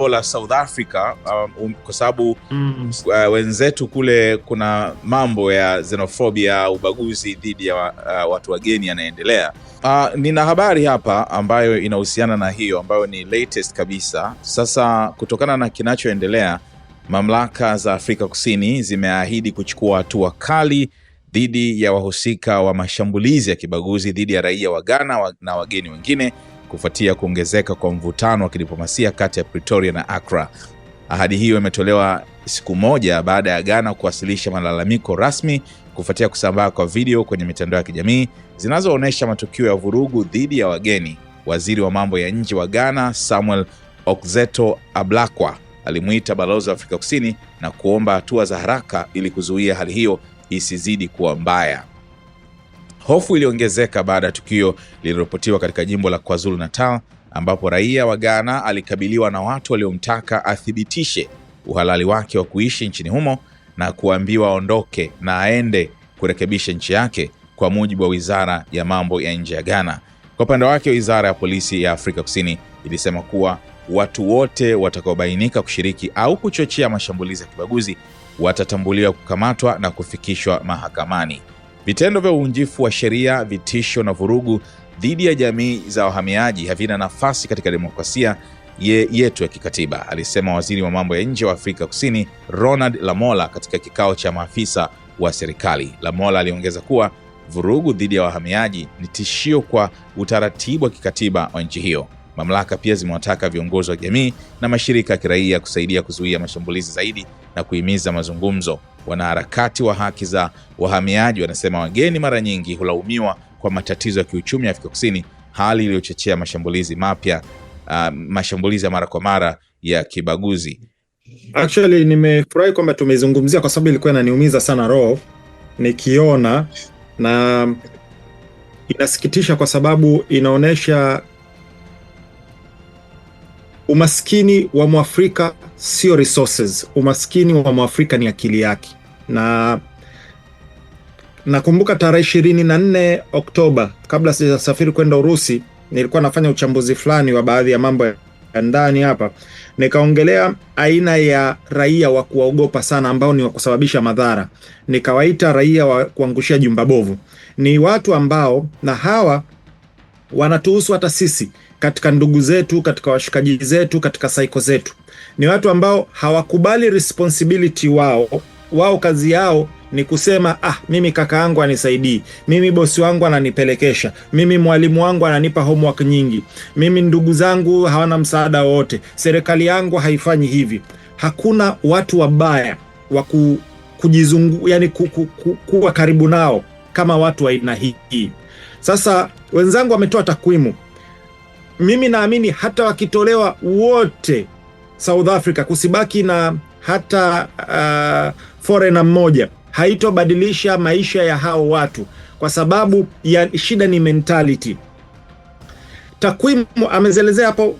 la South Africa kwa sababu wenzetu kule kuna mambo ya xenophobia, ubaguzi dhidi ya watu wageni yanaendelea. Nina habari hapa ambayo inahusiana na hiyo, ambayo ni latest kabisa. Sasa kutokana na kinachoendelea, mamlaka za Afrika Kusini zimeahidi kuchukua hatua kali dhidi ya wahusika wa mashambulizi ya kibaguzi dhidi ya raia wa Ghana na wageni wengine kufuatia kuongezeka kwa mvutano wa kidiplomasia kati ya Pretoria na Accra. Ahadi hiyo imetolewa siku moja baada ya Ghana kuwasilisha malalamiko rasmi kufuatia kusambaa kwa video kwenye mitandao ya kijamii zinazoonyesha matukio ya vurugu dhidi ya wageni. Waziri wa mambo ya nje wa Ghana, Samuel Okzeto Ablakwa, alimuita balozi wa Afrika Kusini na kuomba hatua za haraka ili kuzuia hali hiyo isizidi kuwa mbaya. Hofu iliongezeka baada ya tukio lililoripotiwa katika jimbo la KwaZulu-Natal, ambapo raia wa Ghana alikabiliwa na watu waliomtaka athibitishe uhalali wake wa kuishi nchini humo na kuambiwa aondoke na aende kurekebisha nchi yake, kwa mujibu wa Wizara ya Mambo ya Nje ya Ghana. Kwa upande wake, Wizara ya Polisi ya Afrika Kusini ilisema kuwa watu wote watakaobainika kushiriki au kuchochea mashambulizi ya kibaguzi watatambuliwa, kukamatwa na kufikishwa mahakamani. Vitendo vya uvunjifu wa sheria, vitisho na vurugu dhidi ya jamii za wahamiaji havina nafasi katika demokrasia yetu ya kikatiba, alisema waziri wa mambo ya nje wa Afrika Kusini Ronald Lamola katika kikao cha maafisa wa serikali. Lamola aliongeza kuwa vurugu dhidi ya wahamiaji ni tishio kwa utaratibu wa kikatiba wa nchi hiyo. Mamlaka pia zimewataka viongozi wa jamii na mashirika ya kiraia kusaidia kuzuia mashambulizi zaidi na kuhimiza mazungumzo. Wanaharakati wa haki za wahamiaji wanasema wageni mara nyingi hulaumiwa kwa matatizo ya kiuchumi ya Afrika Kusini, hali iliyochochea mashambulizi ya mara kwa mara ya kibaguzi. Actually nimefurahi kwamba tumezungumzia, kwa sababu ilikuwa inaniumiza sana roho nikiona, na inasikitisha kwa sababu inaonesha umaskini wa Mwafrika sio resources. Umaskini wa Mwafrika ni akili yake. Na nakumbuka tarehe 24 Oktoba, kabla sijasafiri kwenda Urusi, nilikuwa nafanya uchambuzi fulani wa baadhi ya mambo ya ndani hapa. Nikaongelea aina ya raia wa kuogopa sana ambao ni wa kusababisha madhara. Nikawaita raia wa kuangushia jumba bovu. Ni watu ambao, na hawa wanatuhusu hata sisi, katika ndugu zetu, katika washikaji zetu, katika saiko zetu. Ni watu ambao hawakubali responsibility wao kazi yao ni kusema mimi kaka yangu anisaidii, mimi bosi wangu ananipelekesha, mimi mwalimu wangu ananipa homework nyingi, mimi ndugu zangu hawana msaada wote, serikali yangu haifanyi hivi. Hakuna watu wabaya wa kujizungu, yani kuwa karibu nao kama watu wa aina hii. Sasa wenzangu wametoa takwimu. Mimi naamini hata wakitolewa wote South Africa, kusibaki na hata foreigner mmoja, haitobadilisha maisha ya hao watu, kwa sababu ya shida ni mentality. Takwimu amezelezea hapo,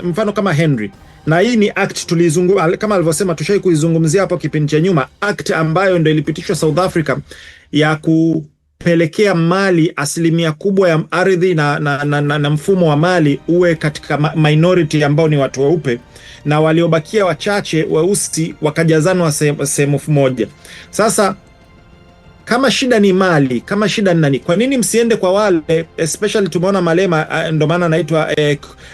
mfano kama Henry, na hii ni act tulizungumza, kama alivyosema tushai kuizungumzia hapo kipindi cha nyuma, act ambayo ndio ilipitishwa South Africa ya kupelekea mali, asilimia kubwa ya ardhi na mfumo wa mali uwe katika minority ambao ni watu weupe, na waliobakia wachache weusi wakajazanwa sehemu moja. Sasa kama shida ni mali, kama shida ni nani, kwa nini msiende kwa wale, especially tumeona Malema, ndo maana anaitwa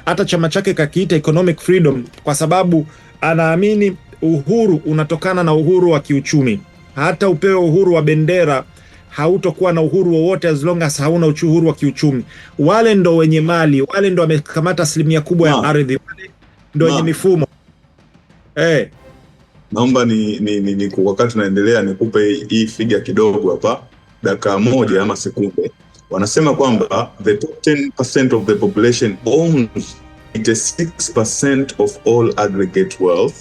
hata chama chake kakiita economic freedom, kwa sababu anaamini uhuru unatokana na uhuru wa kiuchumi. Hata upewe uhuru wa bendera, hautokuwa na uhuru wowote as long as hauna uhuru wa kiuchumi. Wale ndo wenye mali, wale ndo wamekamata asilimia kubwa ya ardhi, wale ndo wenye mifumo. Naomba ni wakati tunaendelea nikupe hii figure kidogo hapa, dakika moja ama sekunde. Wanasema kwamba the top 10% of the population owns 86% of all aggregate wealth.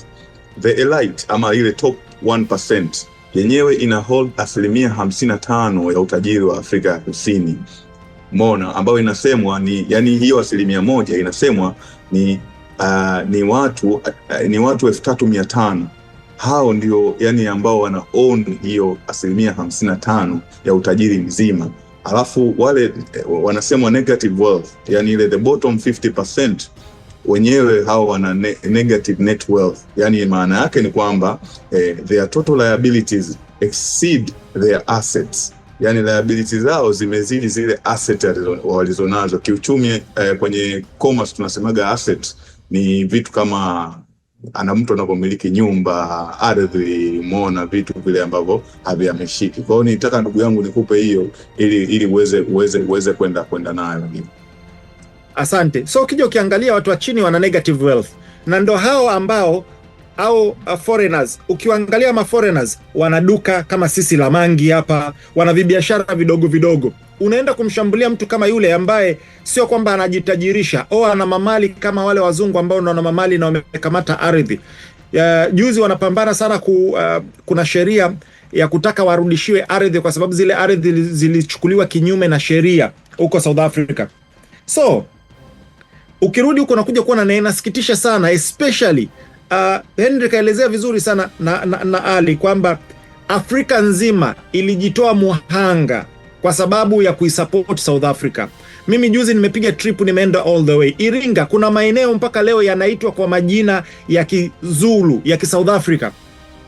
The elite ama ile top 1% yenyewe ina hold asilimia 55 ya utajiri wa Afrika ya Kusini. Mona, ambayo inasemwa ni, yani hiyo asilimia moja inasemwa ni watu 3500. Hao ndio yani ambao wana own hiyo asilimia 55 ya utajiri mzima. Alafu wale wanasemwa negative wealth, yani ile the bottom 50% wenyewe hao wana negative net wealth. Yani maana yake ni kwamba their total liabilities exceed their assets. Yani liabilities zao zimezidi zile asset walizonazo. Kiuchumi kwenye commerce tunasemaga asset ni vitu kama ana mtu anapomiliki nyumba, ardhi, mona, vitu vile ambavyo haviameshiki. Kwa hiyo nitaka ndugu yangu nikupe hiyo ili uweze kwenda nayo. Asante. So ukija ukiangalia watu wa chini wana negative wealth, na ndo hao ambao au foreigners. Ukiangalia ma foreigners wana duka kama sisi la mangi hapa, wana vibiashara vidogo vidogo. Unaenda kumshambulia mtu kama yule ambaye sio kwamba anajitajirisha au ana mamali kama wale wazungu ambao wana mamali na wamekamata ardhi. Juzi wanapambana sana kuna sheria ya kutaka warudishiwe ardhi kwa sababu zile ardhi zilichukuliwa kinyume na sheria huko South Africa. So ukirudi huko nakuja kuona na inasikitisha sana, especially Henry kaelezea vizuri sana na Ali kwamba Afrika nzima ilijitoa muhanga kwa sababu ya kuisupport South Africa. Mimi juzi nimepiga trip, nimeenda all the way Iringa. Kuna maeneo mpaka leo yanaitwa kwa majina ya Kizulu ya South Africa.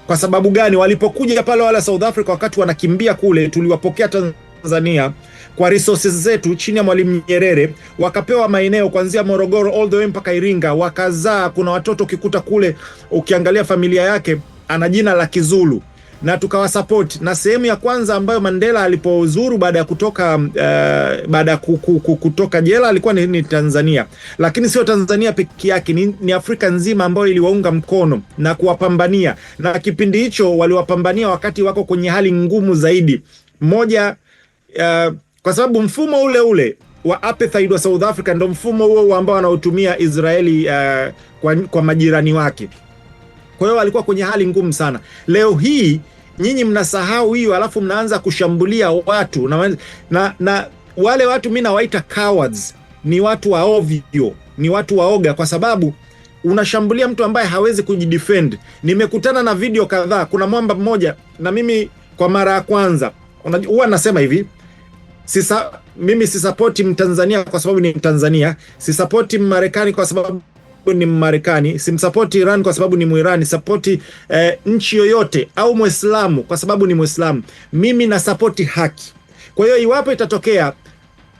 Kwa sababu gani? Walipokuja pale wala South Africa wakati wanakimbia kule, tuliwapokea Tanzania kwa resources zetu chini ya Mwalimu Nyerere, wakapewa maeneo kuanzia Morogoro all the way mpaka Iringa, wakazaa. Kuna watoto ukikuta kule, ukiangalia familia yake ana jina la Kizulu, na tukawasupport. Na sehemu ya kwanza ambayo Mandela alipozuru baada ya kutoka jela alikuwa ni Tanzania. Lakini sio Tanzania peke yake, ni Afrika nzima ambayo iliwaunga mkono na kuwapambania. Na kipindi hicho waliwapambania wakati wako kwenye hali ngumu zaidi. Moja kwa sababu mfumo ule wa apartheid wa South Africa ndio mfumo huo ambao wanaotumia Israeli kwa majirani wake. Kwa hiyo walikuwa kwenye hali ngumu sana. Leo hii nyinyi mnasahau hiyo, alafu mnaanza kushambulia watu na wale watu mimi nawaita cowards. Ni watu wa ovyo, ni watu waoga, kwa sababu unashambulia mtu ambaye hawezi kujidefend. Nimekutana na video kadhaa. Kuna mwamba mmoja, na mimi kwa mara ya kwanza huwa nasema hivi, mimi sisapoti Mtanzania kwa sababu ni Mtanzania, sisapoti Mmarekani kwa sababu ni Mmarekani, simsapoti Iran kwa sababu ni Muirani, sapoti nchi yoyote au Muislamu kwa sababu ni Muislamu. Mimi nasapoti haki. Kwa hiyo iwapo itatokea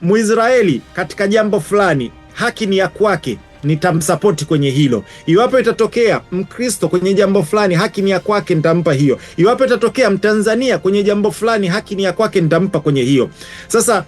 Muisraeli katika jambo fulani, haki ni ya kwake, nitamsapoti kwenye hilo. Iwapo itatokea Mkristo kwenye jambo fulani, haki ni ya kwake, nitampa hiyo. Iwapo itatokea Mtanzania kwenye jambo fulani, haki ni ya kwake, nitampa kwenye hiyo. Sasa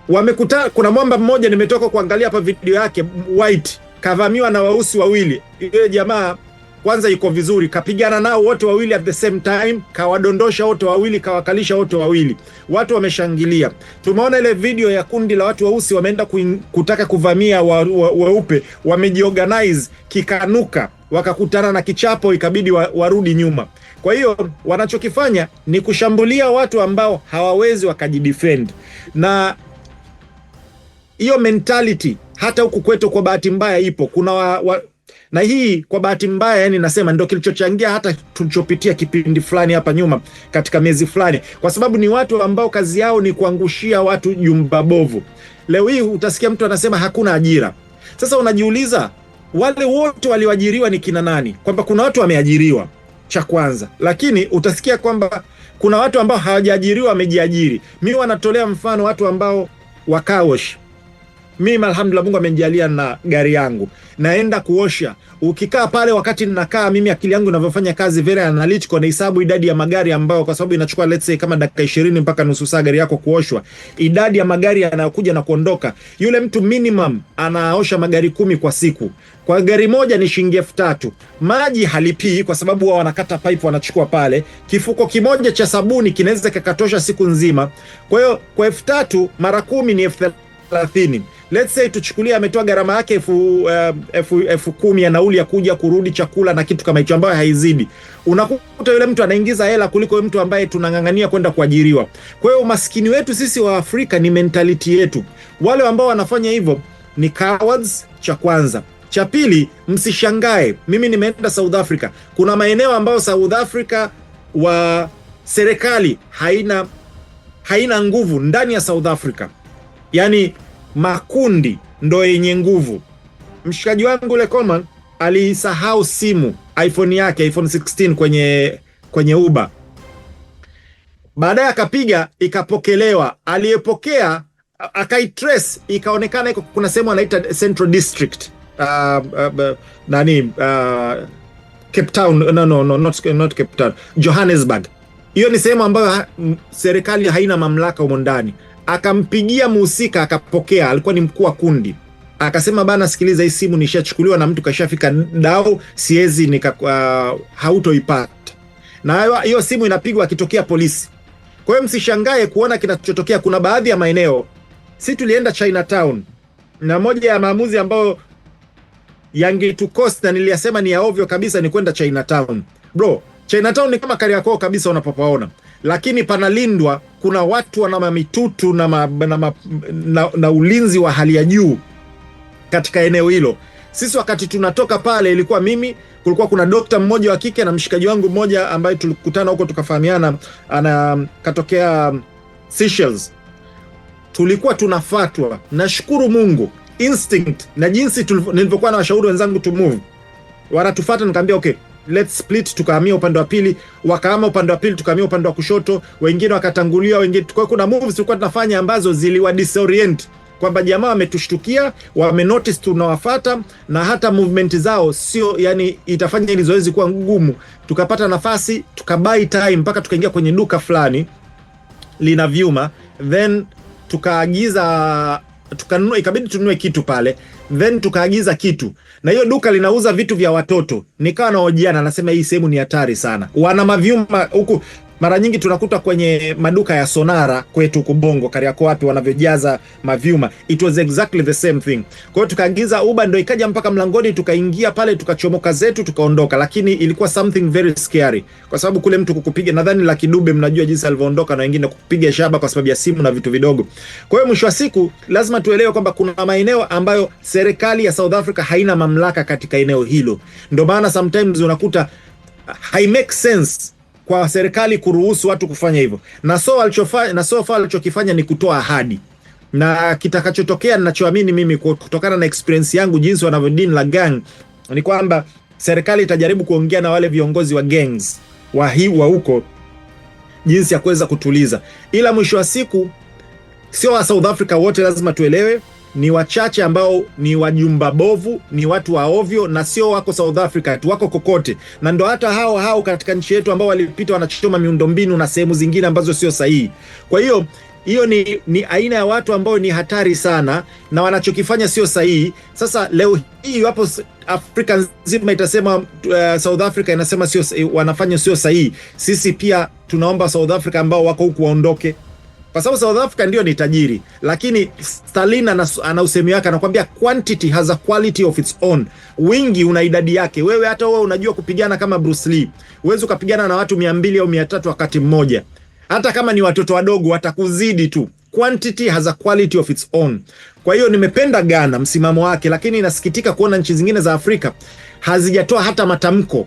wamekuta, kuna mwamba mmoja nimetoka kuangalia hapa video yake, white kavamiwa na weusi wawili. Yule jamaa kwanza yuko vizuri, kapigana nao wote wawili at the same time, kawadondosha wote wawili, kawakalisha wote wawili. Watu wameshangilia. Tumeona ile video ya kundi la watu weusi wameenda kutaka kuvamia weupe, wamejiorganize, kikanuka, wakakutana na kichapo, ikabidi warudi nyuma. Kwa hiyo wanachokifanya ni kushambulia watu ambao hawawezi wakajidefend. Na hiyo mentality hata huku kwetu kwa bahati mbaya ipo. Kuna na hii kwa bahati mbaya, yani nasema ndio kilichochangia hata tulichopitia kipindi fulani hapa nyuma katika miezi fulani, kwa sababu ni watu ambao kazi yao ni kuangushia watu jumba bovu. Leo hii utasikia mtu anasema hakuna ajira. Sasa unajiuliza wale wote walioajiriwa ni kina nani? Kwamba kuna watu wameajiriwa cha kwanza, lakini utasikia kwamba kuna watu ambao hawajaajiriwa wamejiajiri. Mimi wanatolea mfano watu ambao wakaosh. Mimi alhamdulillah Mungu amenijalia na gari yangu, naenda kuosha. Ukikaa pale wakati ninakaa mimi, akili yangu inavyofanya kazi very analytical, na hesabu idadi ya magari ambao, kwa sababu inachukua let's say kama dakika 20 mpaka nusu saa gari yako kuoshwa, idadi ya magari yanayokuja na kuondoka. Yule mtu minimum anaosha magari 10 kwa siku. Kwa gari moja ni shilingi 3,000. Maji halipii kwa sababu wao wanakata pipe wanachukua pale. Kifuko kimoja cha sabuni kinaweza kikatosha siku nzima. Kwa hiyo kwa 3,000 mara 10 ni 30. Let's say tuchukulia ametoa gharama yake 10,000 ya nauli ya kuja kurudi, chakula na kitu kama hicho, ambayo haizidi. Unakuta yule mtu anaingiza hela kuliko yule mtu ambaye tunang'ang'ania kwenda kuajiriwa. Kwa hiyo umaskini wetu sisi wa Afrika ni mentality yetu. Wale ambao wanafanya hivyo ni cowards, cha kwanza. Cha pili, msishangae mimi nimeenda South Africa. Kuna maeneo ambayo South Africa wa serikali haina nguvu ndani ya South Africa. Yani makundi ndo yenye nguvu. mshikaji wangu ule Coleman alisahau simu iPhone yake, iPhone 16 kwenye Uber. Baadaye akapiga, ikapokelewa. Aliyepokea akaitrace, ikaonekana kuna sehemu anaita Central District, Cape Town, not Cape Town, Johannesburg. Hiyo ni sehemu ambayo serikali haina mamlaka humo ndani. Akampigia muhusika, akapokea. Alikuwa ni mkuu wa kundi. Akasema, bana, sikiliza, hii simu nishachukuliwa na mtu kashafika dau, siwezi hautoipata. Na hiyo simu inapigwa akitokea polisi. Kwa hiyo msishangae kuona kinachotokea. Kuna baadhi ya maeneo, si tulienda Chinatown, na moja ya maamuzi ambayo yangetukosta, niliyasema ni ya ovyo kabisa, ni kwenda Chinatown. Bro, Chinatown ni kama Kariakoo kabisa unapopaona, lakini panalindwa. Kuna watu wana mamitutu na ulinzi wa hali ya juu katika eneo hilo. Sisi wakati tunatoka pale, ilikuwa mimi, kulikuwa kuna dokta mmoja wa kike na mshikaji wangu mmoja ambaye tulikutana huko tukafahamiana, katokea Seychelles. Tulikuwa tunafuatwa. Nashukuru Mungu, instinct na jinsi nilivyokuwa na washauri wenzangu to move, wanatufuata, nikamwambia okay, let's split. Tukahamia upande wa pili, wakahama upande wa pili, tukahamia upande wa kushoto, wengine wakatangulia, wengine. Kwa kuna moves tulikuwa tunafanya ambazo ziliwa disorient, kwamba jamaa wametushtukia, wamenotice tunawafuata, na hata movement zao sio, yani itafanya hili zoezi kuwa ngumu. Tukapata nafasi, tukabuy time mpaka tukaingia kwenye duka fulani lina vyuma, then tukaagiza, tukanunua, ikabidi tununue kitu pale, then tukaagiza kitu, na hiyo duka linauza vitu vya watoto. Nikawa nahojiana, anasema hii sehemu ni hatari sana, wana mavyuma huku. Mara nyingi tunakuta kwenye maduka ya Sonara kwetu huko Bongo, Kariakoo, wapi wanavyojaza mavyuma. It was exactly the same thing. Kwa hiyo tukaagiza Uber, ndio ikaja mpaka mlangoni, tukaingia pale, tukachomoka zetu, tukaondoka. Lakini ilikuwa something very scary, kwa sababu kule mtu kukupiga, nadhani Lucky Dube mnajua jinsi alivyoondoka, na wengine kukupiga shaba kwa sababu ya simu na vitu vidogo. Kwa hiyo mwisho wa siku lazima tuelewe kwamba kuna maeneo ambayo serikali ya South Africa haina mamlaka katika eneo hilo. Ndio maana sometimes unakuta hai make sense kwa serikali kuruhusu watu kufanya hivyo. Na so far alichokifanya ni kutoa ahadi. Na kitakachotokea, ninachoamini mimi kutokana na experience yangu jinsi wanavyodini la gang, ni kwamba serikali itajaribu kuongea na wale viongozi wa gangs wa huko jinsi ya kuweza kutuliza. Ila mwisho wa siku sio wa South Africa wote, lazima tuelewe. Ni wachache ambao ni wajumba bovu, ni watu wa ovyo, na sio wako South Africa tu, wako kokote. Na ndo hata hao katika nchi yetu ambao walipita wanachoma miundombinu na sehemu zingine ambazo sio sahihi. Kwa hiyo ni aina ya watu ambao ni hatari sana, na wanachokifanya sio sahihi. Sasa leo hii wapo Afrika nzima itasema South Africa inasema sio, wanafanya sio sahihi. Sisi pia tunaomba South Africa ambao wako huku waondoke. Kwa sababu South Africa ndio ni tajiri, lakini Stalin ana usemi wake, anakuambia quantity has a quality of its own. Wingi una idadi yake. Hata wewe unajua kupigana kama Bruce Lee. Uwezi ukapigana na watu 200 au 300 wakati mmoja. Hata kama ni watoto wadogo watakuzidi tu. Quantity has a quality of its own. Kwa hiyo nimependa Ghana msimamo wake, lakini inasikitika kuona nchi zingine za Afrika hazijatoa hata matamko.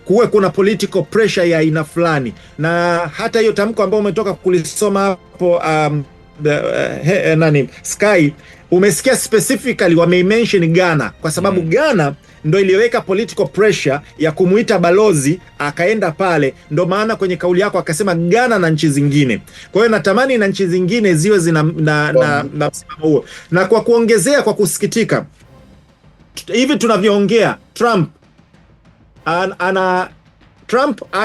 Kuwe kuna political pressure ya aina fulani, na hata hiyo tamko ambao umetoka kulisoma hapo Sky, umesikia specifically wameimention Ghana, kwa sababu Ghana ndo iliyoweka political pressure ya kumuita balozi akaenda pale. Ndo maana kwenye kauli yako akasema Ghana na nchi zingine. Kwa hiyo natamani na nchi zingine ziwe zina na msimamo huo. Na kwa kuongezea, kwa kusikitika, hivi tunavyoongea, Trump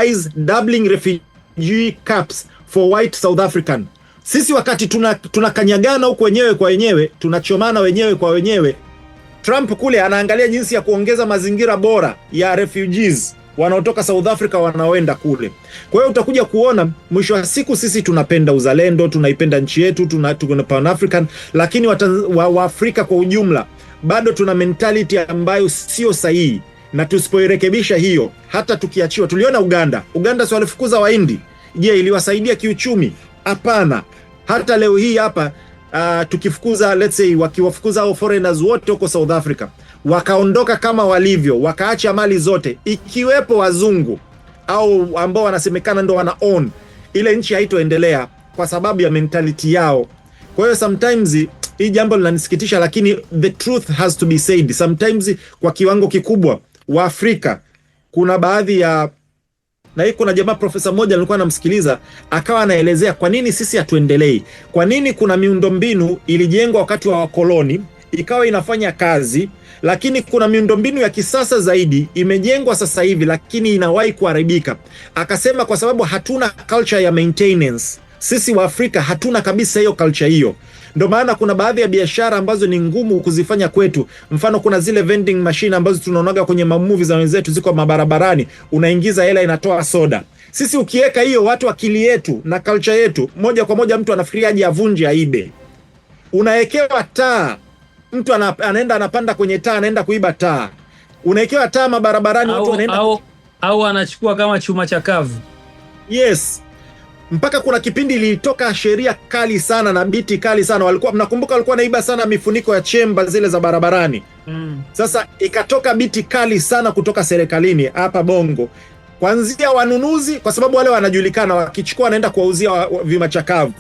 eyes doubling refugee caps for white South African. Sisi wakati tunakanyagana huko wenyewe kwa wenyewe, tunachomana wenyewe kwa wenyewe, Trump kule anaangalia jinsi ya kuongeza mazingira bora ya refugees wanaotoka South Africa wanaoenda kule. Kwa hiyo utakuja kuona mwisho wa siku sisi tunapenda uzalendo, tunaipenda nchi yetu, tuna Pan African, lakini wa Afrika kwa ujumla bado tuna mentality ambayo sio sahihi. Na tusipoirekebisha hiyo, hata tukiachiwa, tuliona Uganda si walifukuza Wahindi. Je, iliwasaidia kiuchumi? Hapana. Hata leo hii hapa tukifukuza, let's say wakiwafukuza hao foreigners wote huko South Africa, wakaondoka kama walivyo, wakaacha mali zote, ikiwepo wazungu au ambao wanasemekana ndo wana own ile nchi, haitoendelea kwa sababu ya mentality yao. Kwa hiyo sometimes hii jambo linanisikitisha, lakini the truth has to be said. Sometimes kwa kiwango kikubwa wa Afrika kuna baadhi ya, na hii kuna jamaa profesa mmoja nilikuwa namsikiliza akawa anaelezea kwa nini sisi hatuendelei. Kwa nini kuna miundombinu ilijengwa wakati wa wakoloni ikawa inafanya kazi, lakini kuna miundombinu ya kisasa zaidi imejengwa sasa hivi lakini inawahi kuharibika. Akasema kwa sababu hatuna culture ya maintenance. Sisi wa Afrika hatuna kabisa hiyo culture hiyo. Ndio maana kuna baadhi ya biashara ambazo ni ngumu kuzifanya kwetu. Mfano kuna zile vending machine ambazo tunaonaga kwenye movie za wenzetu ziko mabarabarani, unaingiza hela inatoa soda. Sisi ukiweka hiyo, watu akili yetu na culture yetu, moja kwa moja mtu anafikiria aje avunje aibe. Unawekewa taa, mtu anaenda anapanda kwenye taa anaenda kuiba taa. Unawekewa taa mabarabarani, watu wanaenda au anachukua kama chuma chakavu. Yes. Mpaka kuna kipindi ilitoka sheria kali sana na biti kali sana. Walikuwa, mnakumbuka walikuwa naiba sana mifuniko ya chemba zile za barabarani. Sasa ikatoka biti kali sana kutoka serikalini hapa Bongo. Kuanzia wanunuzi, kwa sababu wale wanajulikana, wakichukua wanaenda kuwauzia vimachakavu.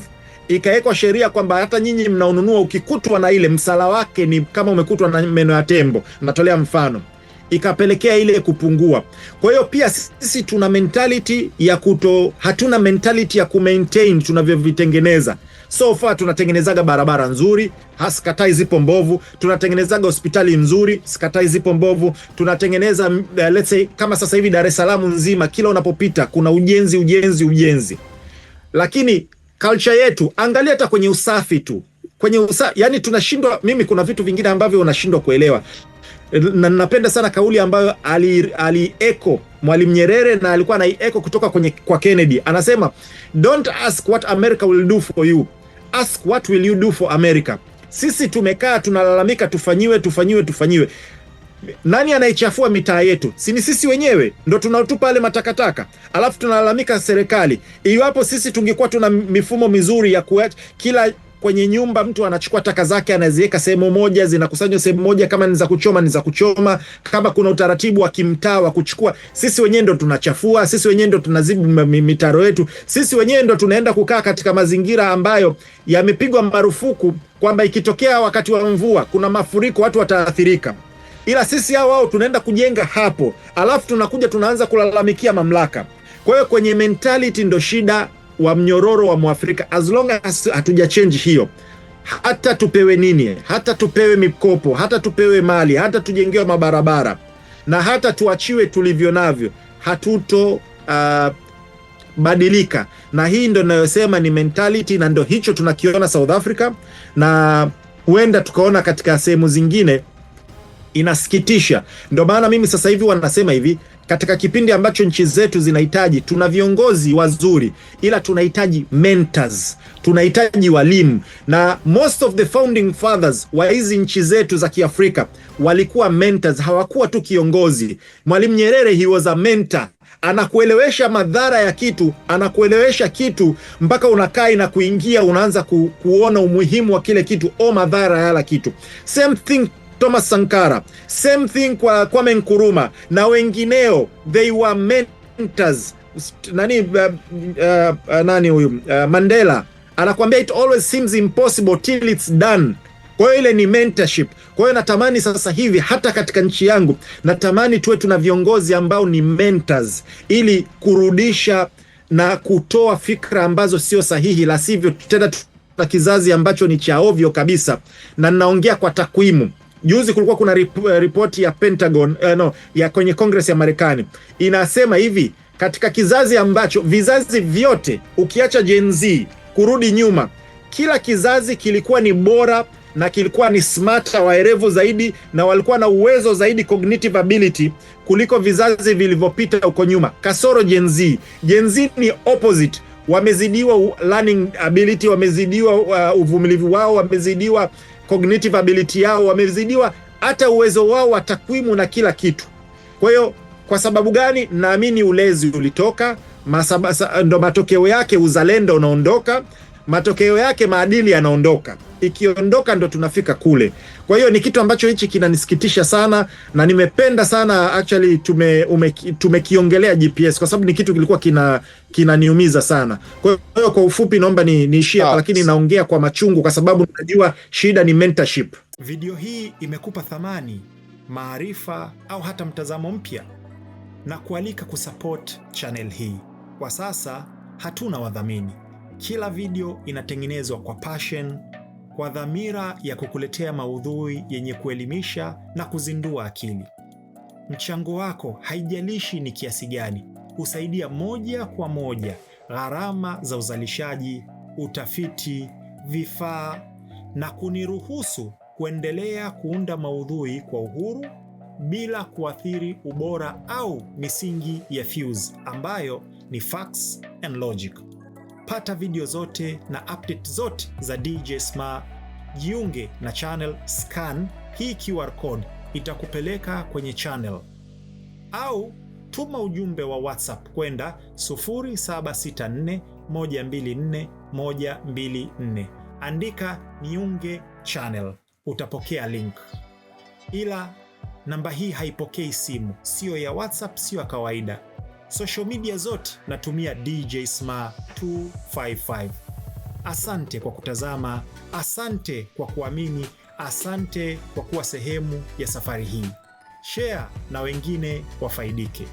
Ikawekwa sheria kwamba hata nyinyi mnaununua, ukikutwa na ile, msala wake ni kama umekutwa na meno ya tembo. Natolea mfano. Ikapelekea ile kupungua. Kwa hiyo pia sisi tuna mentality ya hatuna mentality ya kumaintain tunavyovitengeneza. So far tunatengenezaga barabara nzuri, sikatai zipo mbovu. Tunatengenezaga hospitali nzuri, sikatai zipo mbovu. Tunatengeneza let's say kama sasa hivi Dar es Salaam nzima kila unapopita kuna ujenzi. Lakini culture yetu, angalia hata kwenye usafi tu. Yani tunashindwa, mimi kuna vitu vingine ambavyo unashindwa kuelewa. Na napenda sana kauli ambayo ali-echo Mwalimu Nyerere na alikuwa anai-echo kutoka kwa Kennedy. Anasema, don't ask what America will do for you, ask what will you do for America. Sisi tumekaa tunalalamika tufanyiwe. Nani anaichafua mitaa yetu? Si ni sisi wenyewe ndo tunautupa pale matakataka. Alafu tunalalamika serikali. Iwapo sisi tungekuwa tuna mifumo mizuri ya kuacha kila kwenye nyumba mtu anachukua taka zake anaziweka sehemu moja, zinakusanywa sehemu moja, kama ni za kuchoma, kama kuna utaratibu wa kimtaa wa kuchukua. Sisi wenyewe ndo tunachafua, sisi wenyewe ndo tunazibu mitaro yetu, sisi wenyewe ndo tunaenda kukaa katika mazingira ambayo yamepigwa marufuku kwamba ikitokea wakati wa mvua kuna mafuriko watu wataathirika. Ila sisi wao tunaenda kujenga hapo, alafu tunakuja tunaanza kulalamikia mamlaka. Kwa hiyo kwenye mentality ndo shida wa mnyororo wa Mwafrika. As long as hatuja change hiyo, hata tupewe nini, hata tupewe mikopo, hata tupewe mali, hata tujengewe mabarabara, na hata tuachiwe tulivyo navyo, hatuto badilika. Na hii ndo ninayosema ni mentality, na ndo hicho tunakiona South Africa, na huenda tukaona katika sehemu zingine. Inasikitisha. Ndio maana mimi sasa hivi wanasema hivi, katika kipindi ambacho nchi zetu zinahitaji, tuna viongozi wazuri, ila tunahitaji mentors, tunahitaji walimu. Na most of the founding fathers wa hizi nchi zetu za Kiafrika walikuwa mentors, hawakuwa tu kiongozi. Mwalimu Nyerere, he was a mentor. Anakuelewesha madhara ya kitu, anakuelewesha kitu mpaka unakaa na kuingia, unaanza kuona umuhimu wa kile kitu au madhara ya kitu. Same thing Thomas Sankara, same thing kwa Kwame Nkrumah na wengineo, they were mentors. Nani huyu Mandela anakuambia it always seems impossible till it's done. Kwa hiyo ile ni mentorship. Kwa hiyo natamani sasa hivi hata katika nchi yangu natamani tuwe tuna viongozi ambao ni mentors, ili kurudisha na kutoa fikra ambazo sio sahihi, la sivyo tena tuna kizazi ambacho ni cha ovyo kabisa. Na ninaongea kwa takwimu. Juzi kulikuwa kuna ripoti ya Pentagon, ya kwenye Congress ya Marekani. Inasema hivi, katika kizazi ambacho, vizazi vyote ukiacha Gen Z kurudi nyuma, kila kizazi kilikuwa ni bora na kilikuwa ni smarter, waerevu zaidi, na walikuwa na uwezo zaidi, cognitive ability, kuliko vizazi vilivyopita huko nyuma, kasoro Gen Z. Gen Z ni opposite. Wamezidiwa learning ability, wamezidiwa uvumilivu wao, wamezidiwa cognitive ability yao, wamezidiwa hata uwezo wao wa takwimu na kila kitu. Kwa hiyo kwa sababu gani? Naamini ulezi ulitoka, ndo matokeo yake uzalendo unaondoka, matokeo yake maadili yanaondoka. Ikiondoka ndo tunafika kule. Kwa hiyo ni kitu ambacho hichi kinanisikitisha sana, na nimependa sana actually tumekiongelea GPS kwa sababu ni kitu kilikuwa kinaniumiza sana. Kwa hiyo kwa ufupi naomba niishie hapa, lakini naongea kwa machungu kwa sababu najua shida ni mentorship. Video hii imekupa thamani, maarifa au hata mtazamo mpya, na kualika kusupport channel hii. Kwa sasa hatuna wadhamini. Kila video inatengenezwa kwa passion, kwa dhamira ya kukuletea maudhui yenye kuelimisha na kuzindua akili. Mchango wako, haijalishi ni kiasi gani, husaidia moja kwa moja gharama za uzalishaji, utafiti, vifaa, na kuniruhusu kuendelea kuunda maudhui kwa uhuru bila kuathiri ubora au misingi ya Fuse ambayo ni facts and logic. Pata video zote na update zote za DJ Sma. Jiunge na channel, scan hii QR code itakupeleka kwenye channel, au tuma ujumbe wa WhatsApp kwenda 0764124124. Andika niunge channel, utapokea link. Ila namba hii haipokei simu, sio ya WhatsApp, sio ya kawaida. Social media zote natumia DJ Sma 255. Asante kwa kutazama, asante kwa kuamini, asante kwa kuwa sehemu ya safari hii. Share na wengine wafaidike.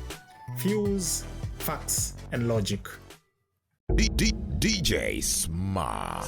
Fuse, facts and logic. DJ Sma.